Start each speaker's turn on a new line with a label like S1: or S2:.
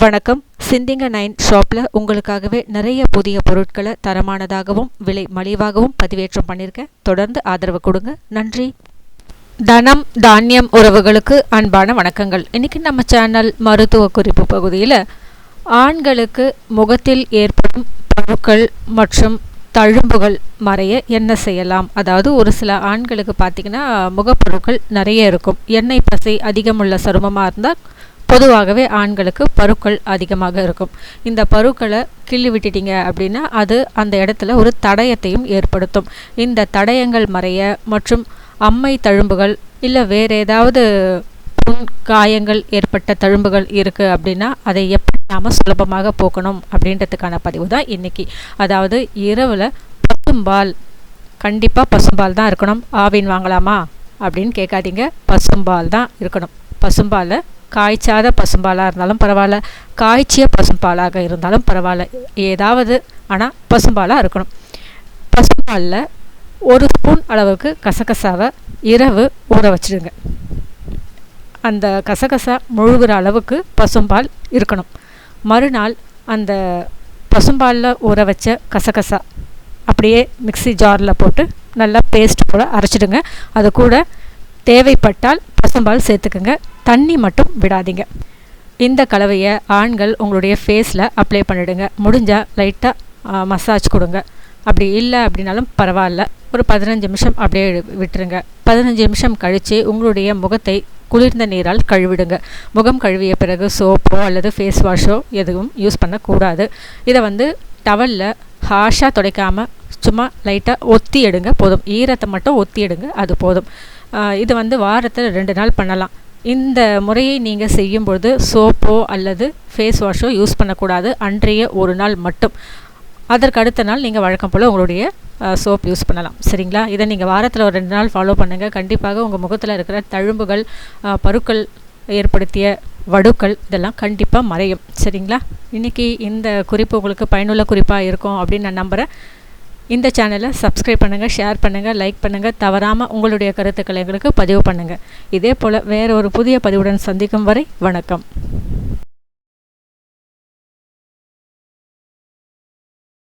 S1: வணக்கம். சிந்திங்க 9 ஷாப்பில் உங்களுக்காகவே நிறைய புதிய பொருட்களை தரமானதாகவும் விலை மலிவாகவும் பதிவேற்றம் பண்ணியிருக்கேன். தொடர்ந்து ஆதரவு கொடுங்க. நன்றி. தனம் தானியம் உறவுகளுக்கு அன்பான வணக்கங்கள். இன்றைக்கி நம்ம சேனல் மருத்துவ குறிப்பு பகுதியில் ஆண்களுக்கு முகத்தில் ஏற்படும் பருக்கள் மற்றும் தழும்புகள் மறைய என்ன செய்யலாம், அதாவது ஒரு சில ஆண்களுக்கு பார்த்திங்கன்னா முகப்பருக்கள் நிறைய இருக்கும். எண்ணெய் பசை அதிகமுள்ள சருமமாக இருந்தால் பொதுவாகவே ஆண்களுக்கு பருக்கள் அதிகமாக இருக்கும். இந்த பருக்களை கிள்ளி விட்டுட்டீங்க அப்படின்னா அது அந்த இடத்துல ஒரு தடயத்தையும் ஏற்படுத்தும். இந்த தடயங்கள் மறைய மற்றும் அம்மை தழும்புகள் இல்லை வேறு ஏதாவது காயங்கள் ஏற்பட்ட தழும்புகள் இருக்குது அப்படின்னா அதை எப்படி நாம் சுலபமாக போக்கணும் அப்படின்றதுக்கான பதிவு தான் இன்றைக்கி. அதாவது இரவில் பசும்பால், கண்டிப்பாக பசும்பால் தான் இருக்கணும். ஆவின் வாங்கலாமா அப்படின்னு கேட்காதீங்க, பசும்பால் தான் இருக்கணும். பசும்பாலை காய்ச்சாத பசும்பாலாக இருந்தாலும் பரவாயில்ல, காய்ச்சிய பசும்பாலாக இருந்தாலும் பரவாயில்ல, ஏதாவது ஆனால் பசும்பாலாக இருக்கணும். பசும்பாலில் 1 ஸ்பூன் அளவுக்கு கசகசாவை இரவு ஊற வச்சுடுங்க. அந்த கசகசா முழுகிற அளவுக்கு பசும்பால் இருக்கணும். மறுநாள் அந்த பசும்பாலில் ஊற வச்ச கசகசா அப்படியே மிக்ஸி ஜாரில் போட்டு நல்லா பேஸ்ட் போல் அரைச்சிடுங்க. அது கூட தேவைப்பட்டால் பசும்பால் சேர்த்துக்குங்க, தண்ணி மட்டும் விடாதீங்க. இந்த கலவையை ஆண்கள் உங்களுடைய ஃபேஸில் அப்ளை பண்ணிவிடுங்க. முடிஞ்சால் லைட்டாக மசாஜ் கொடுங்க. அப்படி இல்லை அப்படின்னாலும் பரவாயில்ல, ஒரு 15 நிமிஷம் அப்படியே விட்டுருங்க. 15 நிமிஷம் கழித்து உங்களுடைய முகத்தை குளிர்ந்த நீரால் கழுவிடுங்க. முகம் கழுவிய பிறகு சோப்போ அல்லது ஃபேஸ் வாஷோ எதுவும் யூஸ் பண்ணக்கூடாது. இதை டவலில் ஹாஷாக துடைக்காமல் சும்மா லைட்டாக ஒத்தி எடுங்க போதும். ஈரத்தை மட்டும் ஒத்தி எடுங்க, அது போதும். இது வாரத்தில் 2 நாள் பண்ணலாம். இந்த முறையை நீங்கள் செய்யும்பொழுது சோப்போ அல்லது ஃபேஸ் வாஷோ யூஸ் பண்ணக்கூடாது. அன்றைய ஒரு நாள் மட்டும். அதற்கு அடுத்த நாள் நீங்கள் வழக்கம் போல் உங்களுடைய சோப் யூஸ் பண்ணலாம். சரிங்களா? இதை நீங்கள் வாரத்தில் ஒரு 2 நாள் ஃபாலோ பண்ணுங்கள். கண்டிப்பாக உங்கள் முகத்தில் இருக்கிற தழும்புகள், பருக்கள் ஏற்படுத்திய வடுக்கள் இதெல்லாம் கண்டிப்பாக மறையும். சரிங்களா? இன்றைக்கி இந்த குறிப்பு உங்களுக்கு பயனுள்ள குறிப்பாக இருக்கும் அப்படின்னு நான் நம்புகிறேன். இந்த சேனலை சப்ஸ்கிரைப் பண்ணுங்கள், ஷேர் பண்ணுங்கள், லைக் பண்ணுங்கள். தவறாமல் உங்களுடைய கருத்துக்களை எங்களுக்கு பதிவு பண்ணுங்கள். இதே போல் வேறு ஒரு புதிய பதிவுடன் சந்திக்கும் வரை வணக்கம்.